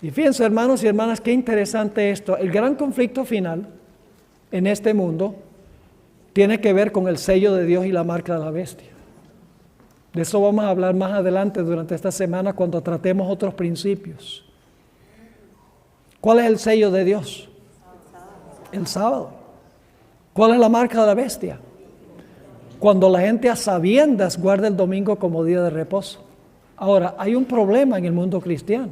Y fíjense, hermanos y hermanas, qué interesante esto. El gran conflicto final en este mundo tiene que ver con el sello de Dios y la marca de la bestia. De eso vamos a hablar más adelante durante esta semana cuando tratemos otros principios. ¿Cuál es el sello de Dios? El sábado. ¿Cuál es la marca de la bestia? Cuando la gente a sabiendas guarda el domingo como día de reposo. Ahora, hay un problema en el mundo cristiano.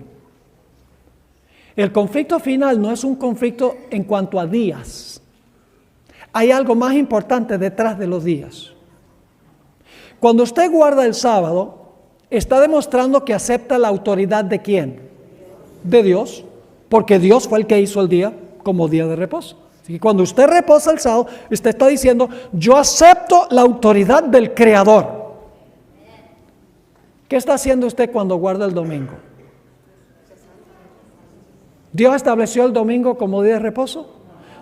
El conflicto final no es un conflicto en cuanto a días. Hay algo más importante detrás de los días. Cuando usted guarda el sábado, está demostrando que acepta la autoridad ¿de quién? De Dios, porque Dios fue el que hizo el día como día de reposo. Así que cuando usted reposa el sábado, usted está diciendo, yo acepto la autoridad del Creador. ¿Qué está haciendo usted cuando guarda el domingo? ¿Dios estableció el domingo como día de reposo?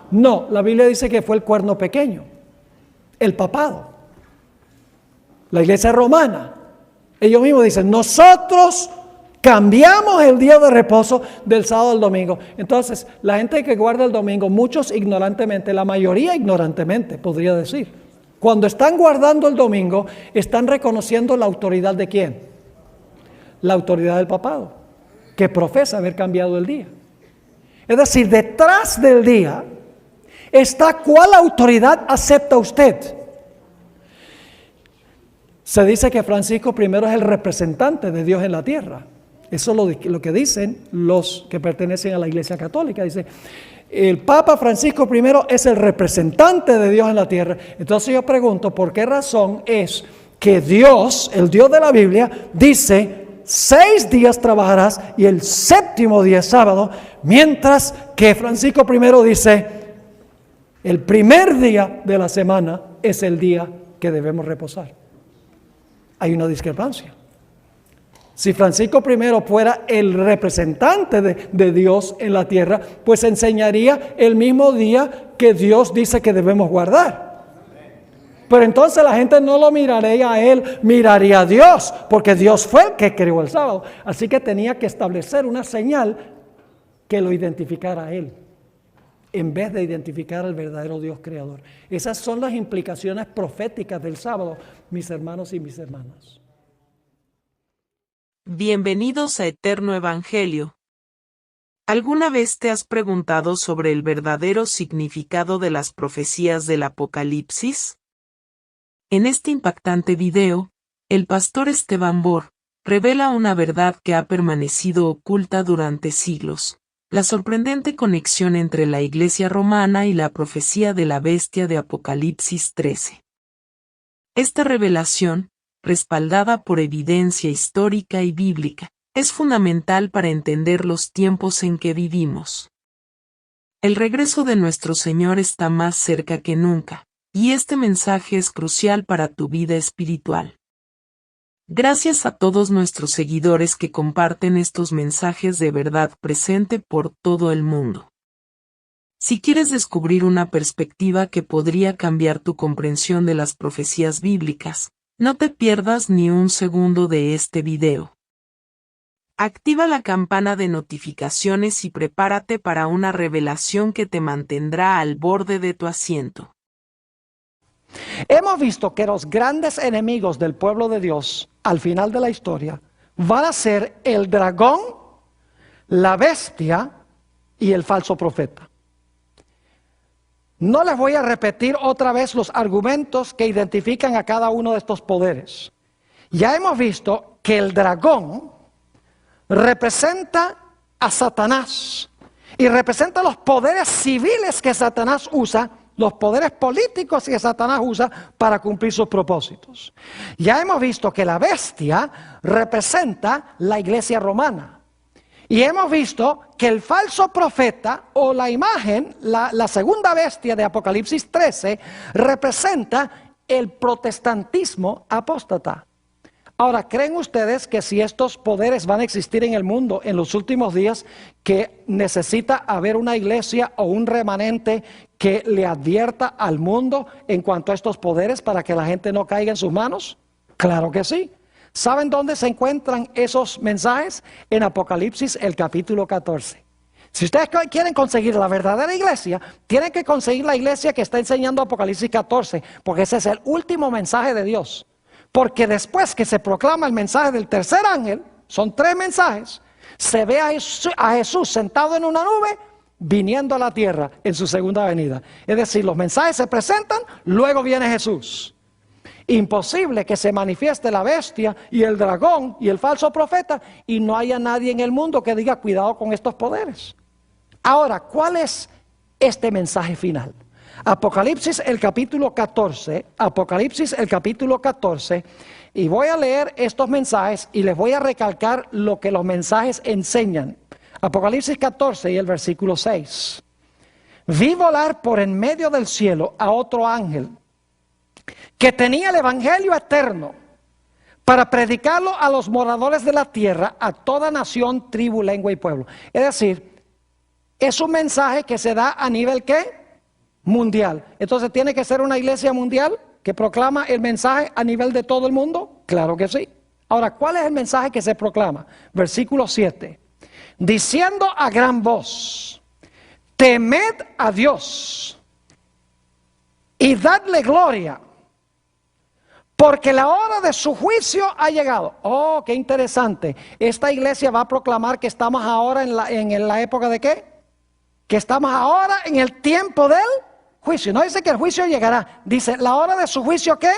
No, la Biblia dice que fue el cuerno pequeño, el papado, la iglesia romana. Ellos mismos dicen, nosotros cambiamos el día de reposo del sábado al domingo. Entonces, la gente que guarda el domingo, muchos ignorantemente, la mayoría ignorantemente, podría decir, cuando están guardando el domingo, están reconociendo la autoridad ¿de quién? La autoridad del papado, que profesa haber cambiado el día. Es decir, detrás del día está cuál autoridad acepta usted. Se dice que Francisco I es el representante de Dios en la tierra. Eso es lo que dicen los que pertenecen a la Iglesia Católica. Dice, el Papa Francisco I es el representante de Dios en la tierra. Entonces yo pregunto, ¿por qué razón es que Dios, el Dios de la Biblia, dice 6 días trabajarás y el 7º día es sábado, mientras que Francisco I dice el primer día de la semana es el día que debemos reposar? Hay una discrepancia. Si Francisco I fuera el representante de Dios en la tierra, pues enseñaría el mismo día que Dios dice que debemos guardar. Pero entonces la gente no lo miraría a él, miraría a Dios, porque Dios fue el que creó el sábado. Así que tenía que establecer una señal que lo identificara a él, en vez de identificar al verdadero Dios creador. Esas son las implicaciones proféticas del sábado, mis hermanos y mis hermanas. Bienvenidos a Eterno Evangelio. ¿Alguna vez te has preguntado sobre el verdadero significado de las profecías del Apocalipsis? En este impactante video, el pastor Esteban Bor revela una verdad que ha permanecido oculta durante siglos: la sorprendente conexión entre la Iglesia romana y la profecía de la bestia de Apocalipsis 13. Esta revelación, respaldada por evidencia histórica y bíblica, es fundamental para entender los tiempos en que vivimos. El regreso de nuestro Señor está más cerca que nunca, y este mensaje es crucial para tu vida espiritual. Gracias a todos nuestros seguidores que comparten estos mensajes de verdad presente por todo el mundo. Si quieres descubrir una perspectiva que podría cambiar tu comprensión de las profecías bíblicas, no te pierdas ni un segundo de este video. Activa la campana de notificaciones y prepárate para una revelación que te mantendrá al borde de tu asiento. Hemos visto que los grandes enemigos del pueblo de Dios al final de la historia van a ser el dragón, la bestia y el falso profeta. No les voy a repetir otra vez los argumentos que identifican a cada uno de estos poderes. Ya hemos visto que el dragón representa a Satanás y representa los poderes civiles que Satanás usa, los poderes políticos que Satanás usa para cumplir sus propósitos. Ya hemos visto que la bestia representa la iglesia romana. Y hemos visto que el falso profeta o la imagen, la segunda bestia de Apocalipsis 13, representa el protestantismo apóstata. Ahora, ¿creen ustedes que si estos poderes van a existir en el mundo en los últimos días, que necesita haber una iglesia o un remanente que le advierta al mundo en cuanto a estos poderes para que la gente no caiga en sus manos? Claro que sí. ¿Saben dónde se encuentran esos mensajes? En Apocalipsis, el capítulo 14. Si ustedes quieren conseguir la verdadera iglesia, tienen que conseguir la iglesia que está enseñando Apocalipsis 14, porque ese es el último mensaje de Dios. Porque después que se proclama el mensaje del tercer ángel, son 3 mensajes, se ve a Jesús sentado en una nube, viniendo a la tierra en su segunda venida. Es decir, los mensajes se presentan, luego viene Jesús. Imposible que se manifieste la bestia y el dragón y el falso profeta y no haya nadie en el mundo que diga cuidado con estos poderes. Ahora, ¿cuál es este mensaje final? Apocalipsis el capítulo 14, Apocalipsis el capítulo 14, y voy a leer estos mensajes y les voy a recalcar lo que los mensajes enseñan. Apocalipsis 14 y el versículo 6. Vi volar por en medio del cielo a otro ángel que tenía el evangelio eterno para predicarlo a los moradores de la tierra, a toda nación, tribu, lengua y pueblo. Es decir, es un mensaje que se da a nivel ¿qué? Mundial. Entonces, ¿tiene que ser una iglesia mundial que proclama el mensaje a nivel de todo el mundo? Claro que sí. Ahora, ¿cuál es el mensaje que se proclama? Versículo 7. Diciendo a gran voz, temed a Dios y dadle gloria, porque la hora de su juicio ha llegado. Oh, qué interesante. Esta iglesia va a proclamar que estamos ahora en la época de ¿qué? Que estamos ahora en el tiempo del juicio. No dice que el juicio llegará. Dice, la hora de su juicio ¿qué?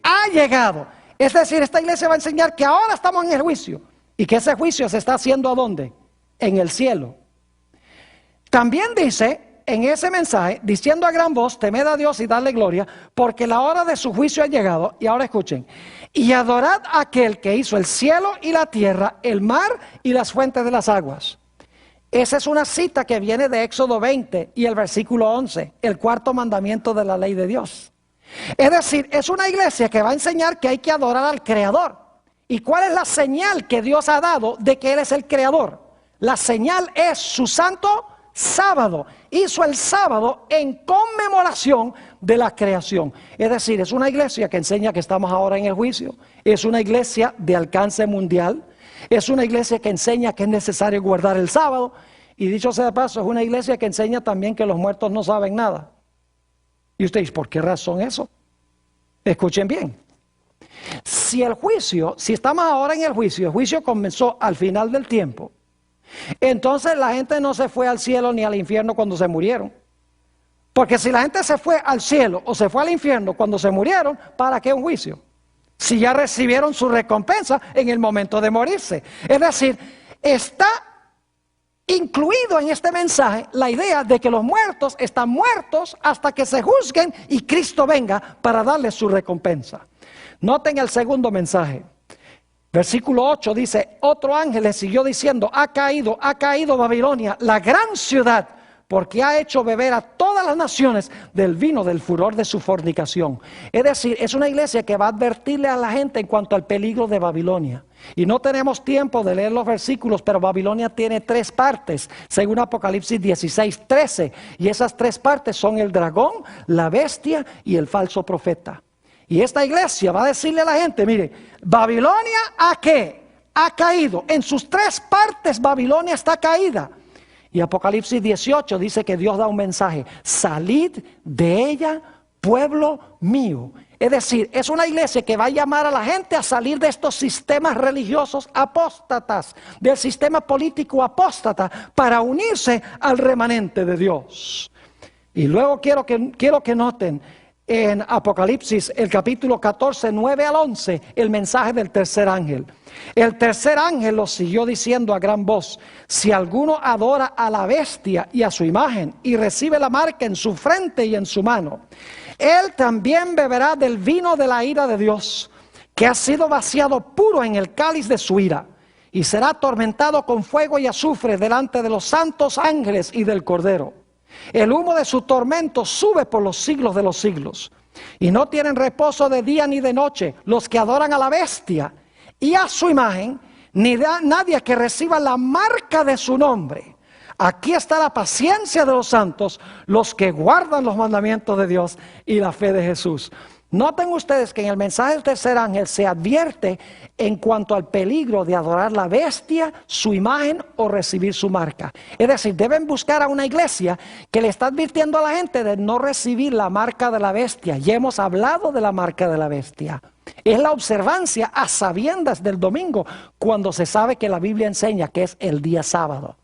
Ha llegado. Es decir, esta iglesia va a enseñar que ahora estamos en el juicio. Y que ese juicio se está haciendo ¿a dónde? En el cielo. También dice en ese mensaje, diciendo a gran voz, temed a Dios y dadle gloria, porque la hora de su juicio ha llegado. Y ahora escuchen, y adorad a aquel que hizo el cielo y la tierra, el mar y las fuentes de las aguas. Esa es una cita que viene de Éxodo 20 y el versículo 11, el cuarto mandamiento de la ley de Dios. Es decir, es una iglesia que va a enseñar que hay que adorar al Creador. ¿Y cuál es la señal que Dios ha dado de que Él es el Creador? La señal es su santo sábado. Hizo el sábado en conmemoración de la creación. Es decir, es una iglesia que enseña que estamos ahora en el juicio. Es una iglesia de alcance mundial. Es una iglesia que enseña que es necesario guardar el sábado. Y dicho sea de paso, es una iglesia que enseña también que los muertos no saben nada. Y usted dice, ¿por qué razón eso? Escuchen bien. Si estamos ahora en el juicio comenzó al final del tiempo, entonces la gente no se fue al cielo ni al infierno cuando se murieron. Porque si la gente se fue al cielo o se fue al infierno cuando se murieron, ¿para qué un juicio? Si ya recibieron su recompensa en el momento de morirse. Es decir, está incluido en este mensaje la idea de que los muertos están muertos hasta que se juzguen y Cristo venga para darles su recompensa. Noten el segundo mensaje. Versículo 8 dice, otro ángel le siguió diciendo, ha caído Babilonia, la gran ciudad, porque ha hecho beber a todas las naciones del vino del furor de su fornicación. Es decir, es una iglesia que va a advertirle a la gente en cuanto al peligro de Babilonia. Y no tenemos tiempo de leer los versículos, pero Babilonia tiene 3 partes, según Apocalipsis 16:13. Y esas 3 partes son el dragón, la bestia y el falso profeta. Y esta iglesia va a decirle a la gente, mire, Babilonia ha caído. En sus 3 partes Babilonia está caída. Y Apocalipsis 18 dice que Dios da un mensaje, salid de ella, pueblo mío. Es decir, es una iglesia que va a llamar a la gente a salir de estos sistemas religiosos apóstatas, del sistema político apóstata, para unirse al remanente de Dios. Y luego quiero que noten en Apocalipsis, el capítulo 14, 9 al 11, el mensaje del tercer ángel. El tercer ángel lo siguió diciendo a gran voz, si alguno adora a la bestia y a su imagen y recibe la marca en su frente y en su mano, él también beberá del vino de la ira de Dios, que ha sido vaciado puro en el cáliz de su ira, y será atormentado con fuego y azufre delante de los santos ángeles y del Cordero. El humo de su tormento sube por los siglos de los siglos. Y no tienen reposo de día ni de noche los que adoran a la bestia y a su imagen, ni nadie que reciba la marca de su nombre. Aquí está la paciencia de los santos, los que guardan los mandamientos de Dios y la fe de Jesús. Noten ustedes que en el mensaje del tercer ángel se advierte en cuanto al peligro de adorar la bestia, su imagen o recibir su marca. Es decir, deben buscar a una iglesia que le está advirtiendo a la gente de no recibir la marca de la bestia. Ya hemos hablado de la marca de la bestia. Es la observancia a sabiendas del domingo, cuando se sabe que la Biblia enseña que es el día sábado.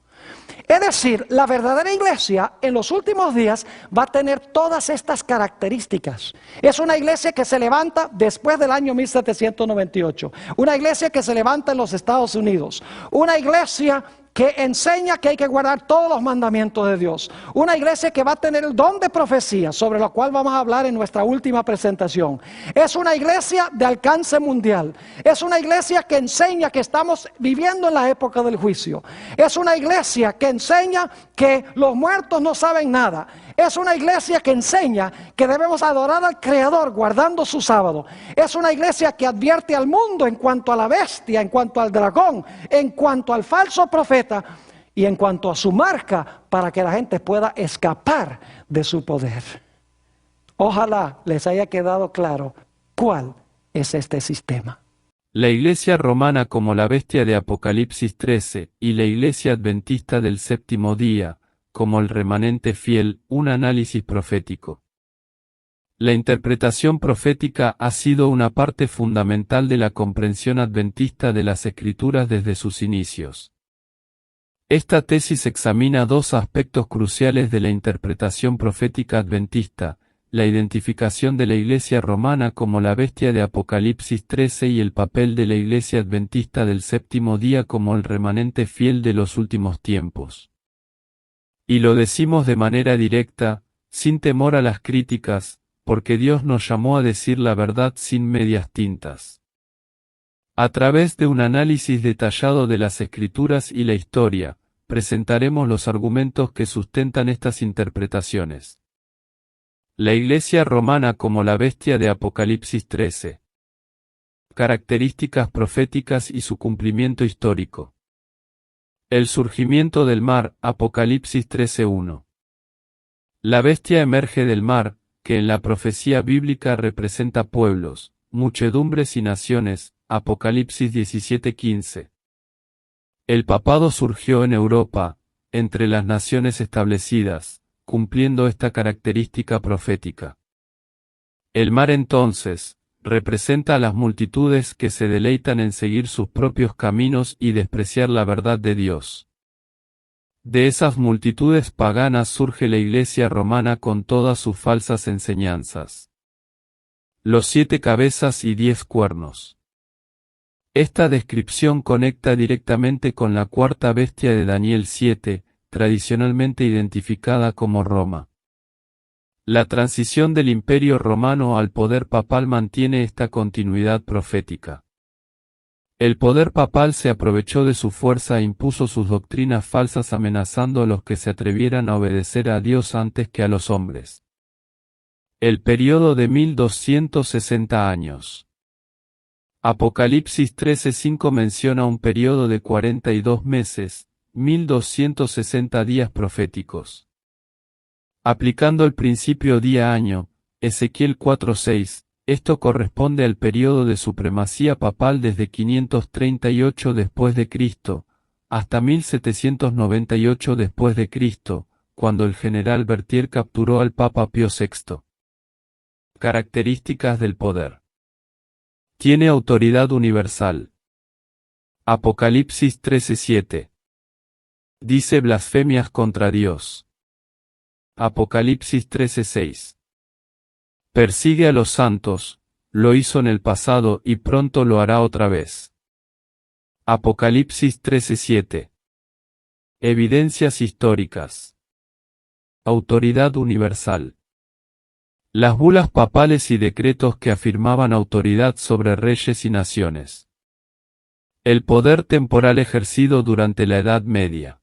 Es decir, la verdadera iglesia en los últimos días va a tener todas estas características. Es una iglesia que se levanta después del año 1798. Una iglesia que se levanta en los Estados Unidos. Una iglesia que enseña que hay que guardar todos los mandamientos de Dios. Una iglesia que va a tener el don de profecía, sobre lo cual vamos a hablar en nuestra última presentación. Es una iglesia de alcance mundial. Es una iglesia que enseña que estamos viviendo en la época del juicio. Es una iglesia que enseña que los muertos no saben nada. Es una iglesia que enseña que debemos adorar al Creador guardando su sábado. Es una iglesia que advierte al mundo en cuanto a la bestia, en cuanto al dragón, en cuanto al falso profeta y en cuanto a su marca, para que la gente pueda escapar de su poder. Ojalá les haya quedado claro cuál es este sistema. La Iglesia romana como la bestia de Apocalipsis 13 y la Iglesia adventista del séptimo día como el remanente fiel, un análisis profético. La interpretación profética ha sido una parte fundamental de la comprensión adventista de las Escrituras desde sus inicios. Esta tesis examina dos aspectos cruciales de la interpretación profética adventista: la identificación de la Iglesia romana como la bestia de Apocalipsis 13 y el papel de la Iglesia adventista del séptimo día como el remanente fiel de los últimos tiempos. Y lo decimos de manera directa, sin temor a las críticas, porque Dios nos llamó a decir la verdad sin medias tintas. A través de un análisis detallado de las Escrituras y la historia, presentaremos los argumentos que sustentan estas interpretaciones. La Iglesia romana como la bestia de Apocalipsis 13. Características proféticas y su cumplimiento histórico. El surgimiento del mar, Apocalipsis 13:1. La bestia emerge del mar, que en la profecía bíblica representa pueblos, muchedumbres y naciones, Apocalipsis 17:15. El papado surgió en Europa, entre las naciones establecidas, cumpliendo esta característica profética. El mar entonces representa a las multitudes que se deleitan en seguir sus propios caminos y despreciar la verdad de Dios. De esas multitudes paganas surge la Iglesia romana con todas sus falsas enseñanzas. Los 7 cabezas y 10 cuernos. Esta descripción conecta directamente con la cuarta bestia de Daniel 7, tradicionalmente identificada como Roma. La transición del Imperio romano al poder papal mantiene esta continuidad profética. El poder papal se aprovechó de su fuerza e impuso sus doctrinas falsas amenazando a los que se atrevieran a obedecer a Dios antes que a los hombres. El período de 1260 años. Apocalipsis 13:5 menciona un período de 42 meses, 1260 días proféticos. Aplicando el principio día-año, Ezequiel 4:6, esto corresponde al período de supremacía papal desde 538 después de Cristo hasta 1798 después de Cristo, cuando el general Berthier capturó al Papa Pío VI. Características del poder. Tiene autoridad universal. Apocalipsis 13:7. Dice blasfemias contra Dios. Apocalipsis 13:6. Persigue a los santos, lo hizo en el pasado y pronto lo hará otra vez. Apocalipsis 13:7. Evidencias históricas. Autoridad universal. Las bulas papales y decretos que afirmaban autoridad sobre reyes y naciones. El poder temporal ejercido durante la Edad Media.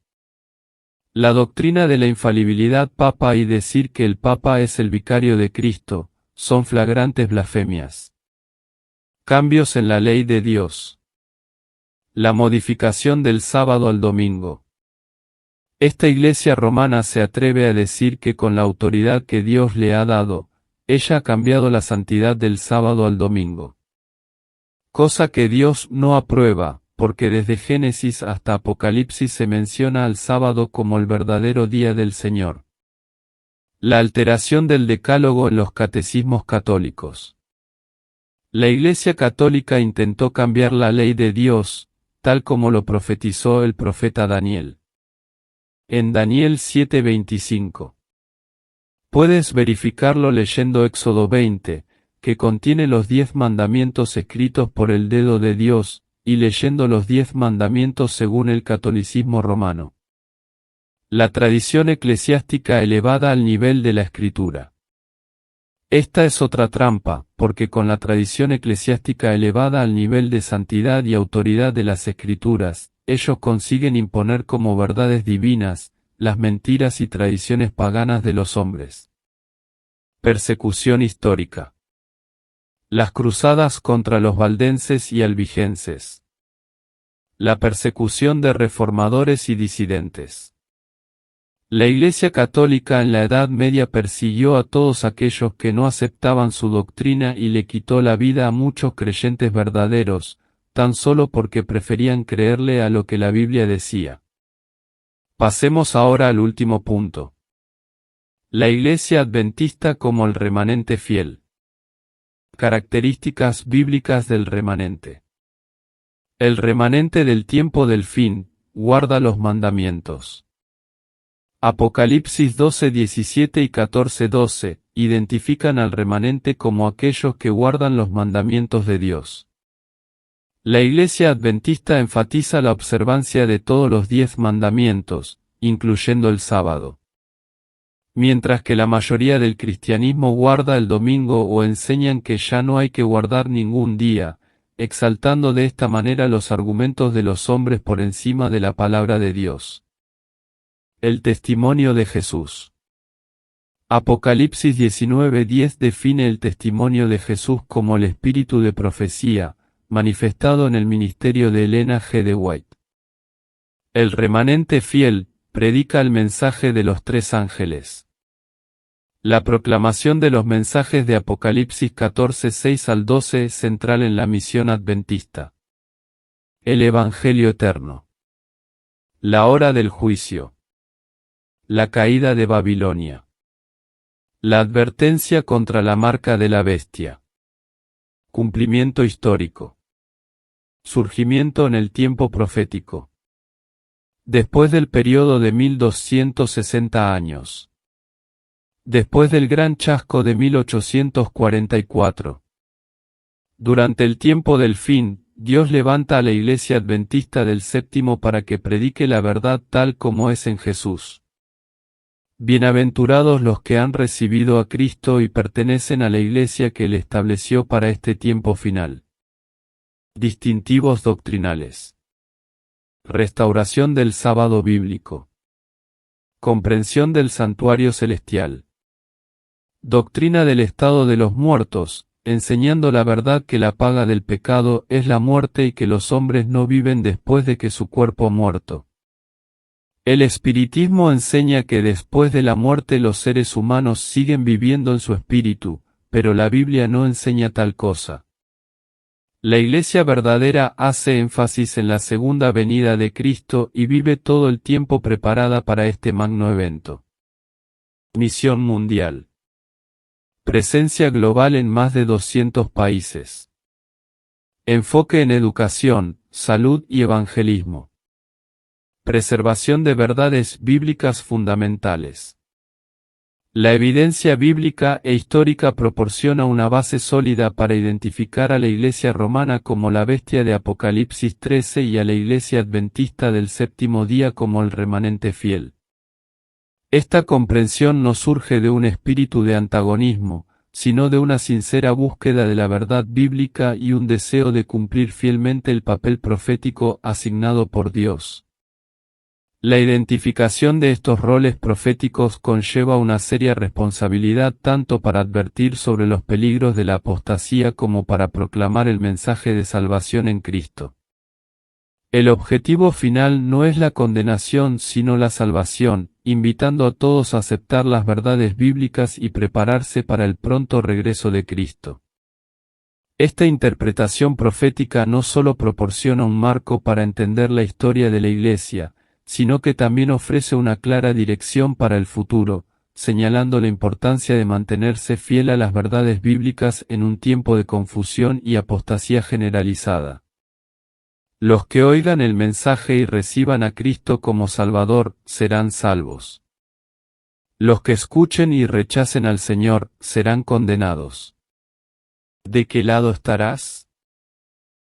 La doctrina de la infalibilidad papa y decir que el Papa es el vicario de Cristo, son flagrantes blasfemias. Cambios en la ley de Dios. La modificación del sábado al domingo. Esta Iglesia romana se atreve a decir que con la autoridad que Dios le ha dado, ella ha cambiado la santidad del sábado al domingo. Cosa que Dios no aprueba, porque desde Génesis hasta Apocalipsis se menciona al sábado como el verdadero día del Señor. La alteración del decálogo en los catecismos católicos. La Iglesia Católica intentó cambiar la ley de Dios, tal como lo profetizó el profeta Daniel. En Daniel 7:25. Puedes verificarlo leyendo Éxodo 20, que contiene los 10 mandamientos escritos por el dedo de Dios, y leyendo los 10 mandamientos según el catolicismo romano. La tradición eclesiástica elevada al nivel de la Escritura. Esta es otra trampa, porque con la tradición eclesiástica elevada al nivel de santidad y autoridad de las Escrituras, ellos consiguen imponer como verdades divinas, las mentiras y tradiciones paganas de los hombres. Persecución histórica. Las cruzadas contra los valdenses y albigenses. La persecución de reformadores y disidentes. La Iglesia Católica en la Edad Media persiguió a todos aquellos que no aceptaban su doctrina y le quitó la vida a muchos creyentes verdaderos, tan solo porque preferían creerle a lo que la Biblia decía. Pasemos ahora al último punto. La Iglesia Adventista como el remanente fiel. Características bíblicas del remanente. El remanente del tiempo del fin, guarda los mandamientos. Apocalipsis 12:17 y 14:12, identifican al remanente como aquellos que guardan los mandamientos de Dios. La Iglesia Adventista enfatiza la observancia de todos los 10 mandamientos, incluyendo el sábado. Mientras que la mayoría del cristianismo guarda el domingo o enseñan que ya no hay que guardar ningún día, exaltando de esta manera los argumentos de los hombres por encima de la palabra de Dios. El testimonio de Jesús. Apocalipsis 19:10 define el testimonio de Jesús como el espíritu de profecía, manifestado en el ministerio de Elena G. de White. El remanente fiel, predica el mensaje de los 3 ángeles. La proclamación de los mensajes de Apocalipsis 14:6 al 12 es central en la misión adventista. El Evangelio eterno. La hora del juicio. La caída de Babilonia. La advertencia contra la marca de la bestia. Cumplimiento histórico. Surgimiento en el tiempo profético. Después del periodo de 1260 años. Después del gran chasco de 1844. Durante el tiempo del fin, Dios levanta a la Iglesia Adventista del Séptimo para que predique la verdad tal como es en Jesús. Bienaventurados los que han recibido a Cristo y pertenecen a la Iglesia que Él estableció para este tiempo final. Distintivos doctrinales. Restauración del sábado bíblico. Comprensión del santuario celestial. Doctrina del estado de los muertos, enseñando la verdad que la paga del pecado es la muerte y que los hombres no viven después de que su cuerpo ha muerto. El espiritismo enseña que después de la muerte los seres humanos siguen viviendo en su espíritu, pero la Biblia no enseña tal cosa. La Iglesia verdadera hace énfasis en la segunda venida de Cristo y vive todo el tiempo preparada para este magno evento. Misión mundial. Presencia global en más de 200 países. Enfoque en educación, salud y evangelismo. Preservación de verdades bíblicas fundamentales. La evidencia bíblica e histórica proporciona una base sólida para identificar a la Iglesia romana como la bestia de Apocalipsis 13 y a la Iglesia adventista del séptimo día como el remanente fiel. Esta comprensión no surge de un espíritu de antagonismo, sino de una sincera búsqueda de la verdad bíblica y un deseo de cumplir fielmente el papel profético asignado por Dios. La identificación de estos roles proféticos conlleva una seria responsabilidad tanto para advertir sobre los peligros de la apostasía como para proclamar el mensaje de salvación en Cristo. El objetivo final no es la condenación sino la salvación, invitando a todos a aceptar las verdades bíblicas y prepararse para el pronto regreso de Cristo. Esta interpretación profética no solo proporciona un marco para entender la historia de la Iglesia, sino que también ofrece una clara dirección para el futuro, señalando la importancia de mantenerse fiel a las verdades bíblicas en un tiempo de confusión y apostasía generalizada. Los que oigan el mensaje y reciban a Cristo como Salvador, serán salvos. Los que escuchen y rechacen al Señor, serán condenados. ¿De qué lado estarás?